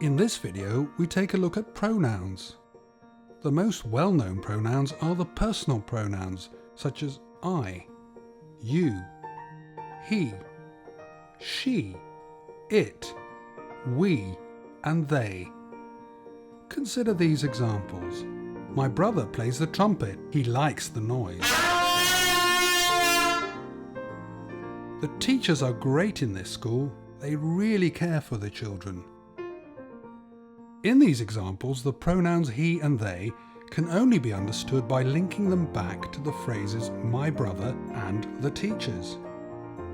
In this video, we take a look at pronouns. The most well-known pronouns are the personal pronouns, such as I, you, he, she, it, we, and they. Consider these examples. My brother plays the trumpet. He likes the noise. The teachers are great in this school. They really care for the children. In these examples, the pronouns he and they can only be understood by linking them back to the phrases my brother and the teachers.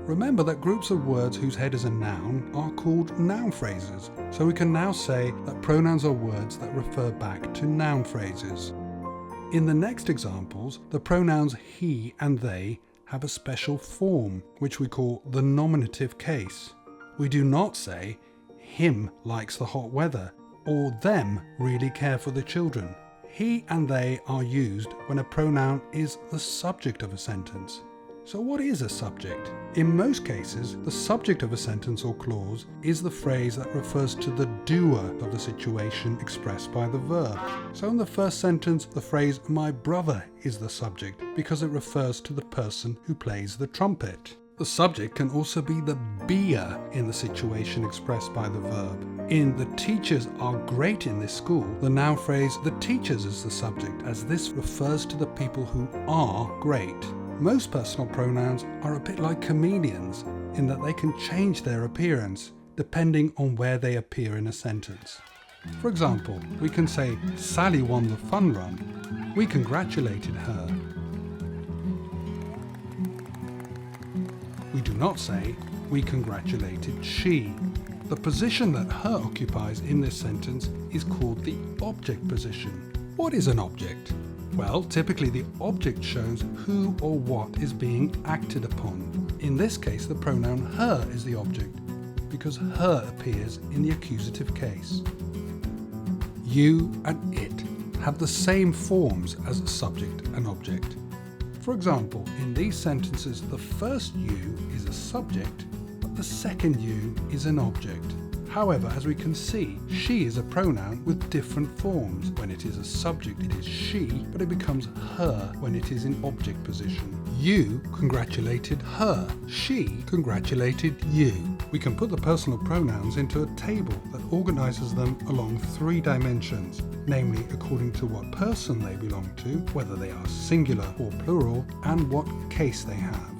Remember that groups of words whose head is a noun are called noun phrases, so we can now say that pronouns are words that refer back to noun phrases. In the next examples, the pronouns he and they have a special form, which we call the nominative case. We do not say, him likes the hot weather, or them really care for the children. He and they are used when a pronoun is the subject of a sentence. So what is a subject? In most cases, the subject of a sentence or clause is the phrase that refers to the doer of the situation expressed by the verb. So in the first sentence, the phrase my brother is the subject because it refers to the person who plays the trumpet. The subject can also be the beer in the situation expressed by the verb. In the teachers are great in this school, the noun phrase the teachers is the subject, as this refers to the people who are great. Most personal pronouns are a bit like chameleons in that they can change their appearance depending on where they appear in a sentence. For example, we can say Sally won the fun run. We congratulated her. We do not say, we congratulated she. The position that her occupies in this sentence is called the object position. What is an object? Well, typically the object shows who or what is being acted upon. In this case, the pronoun her is the object, because her appears in the accusative case. You and it have the same forms as subject and object. For example, in these sentences, the first you is a subject, but the second you is an object. However, as we can see, she is a pronoun with different forms. When it is a subject, it is she, but it becomes her when it is in object position. You congratulated her. She congratulated you. We can put the personal pronouns into a table that organizes them along 3 dimensions, namely according to what person they belong to, whether they are singular or plural, and what case they have.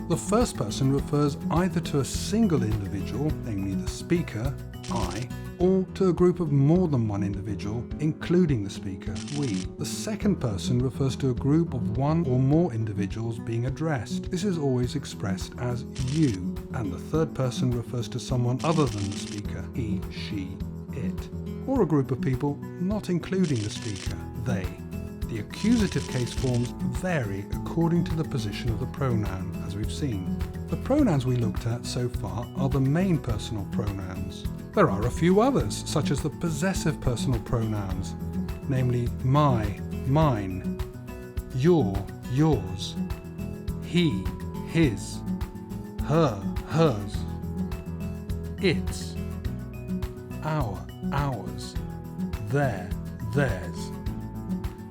The first person refers either to a single individual, namely the speaker, I, or to a group of more than one individual, including the speaker, we. The second person refers to a group of one or more individuals being addressed. This is always expressed as you. And the third person refers to someone other than the speaker, he, she, it. Or a group of people not including the speaker, they. The accusative case forms vary according to the position of the pronoun, as we've seen. The pronouns we looked at so far are the main personal pronouns. There are a few others, such as the possessive personal pronouns, namely my, mine, your, yours, he, his, her, hers, its, our, ours, their, theirs.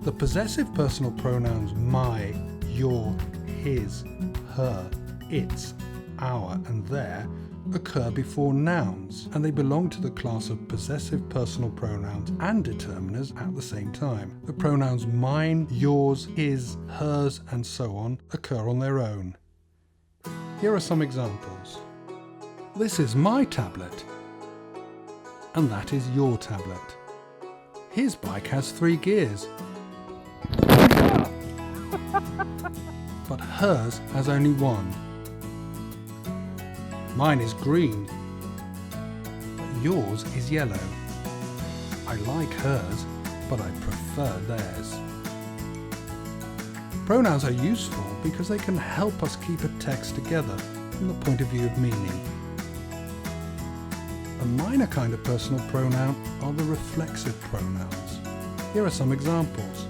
The possessive personal pronouns my, your, his, her, its, our, and their occur before nouns, and they belong to the class of possessive personal pronouns and determiners at the same time. The pronouns mine, yours, his, hers, and so on occur on their own. Here are some examples. This is my tablet, and that is your tablet. His bike has 3 gears, but hers has only 1. Mine is green, but yours is yellow. I like hers, but I prefer theirs. Pronouns are useful because they can help us keep a text together from the point of view of meaning. A minor kind of personal pronoun are the reflexive pronouns. Here are some examples.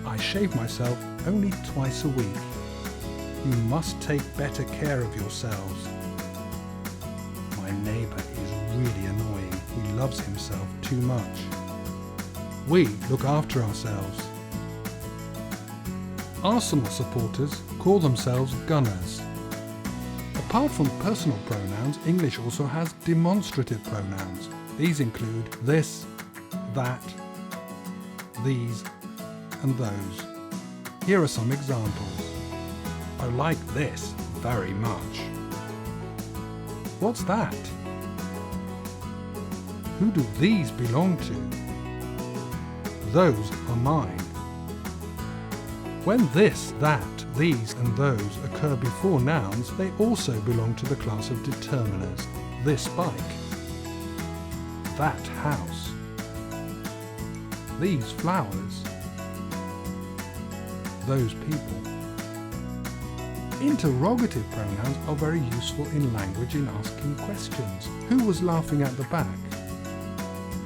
I shave myself only twice a week. You must take better care of yourselves. My neighbour is really annoying. he loves himself too much. We look after ourselves. Arsenal supporters call themselves Gunners. Apart from personal pronouns, English also has demonstrative pronouns. These include this, that, these, and those. Here are some examples. I like this very much. What's that? Who do these belong to? Those are mine. When this, that, these and those occur before nouns, they also belong to the class of determiners. This bike, that house, these flowers, those people. Interrogative pronouns are very useful in language in asking questions. Who was laughing at the back?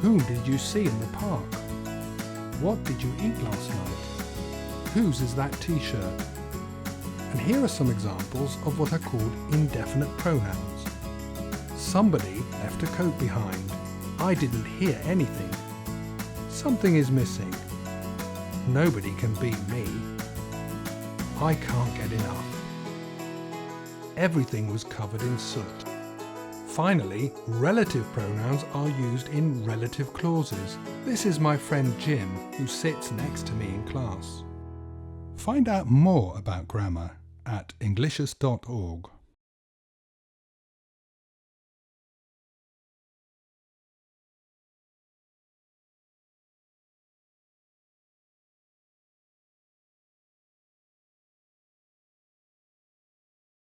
Whom did you see in the park? What did you eat last night? Whose is that t-shirt? And here are some examples of what are called indefinite pronouns. Somebody left a coat behind. I didn't hear anything. Something is missing. Nobody can beat me. I can't get enough. Everything was covered in soot. Finally, relative pronouns are used in relative clauses. This is my friend Jim, who sits next to me in class. Find out more about grammar at Englicious.org.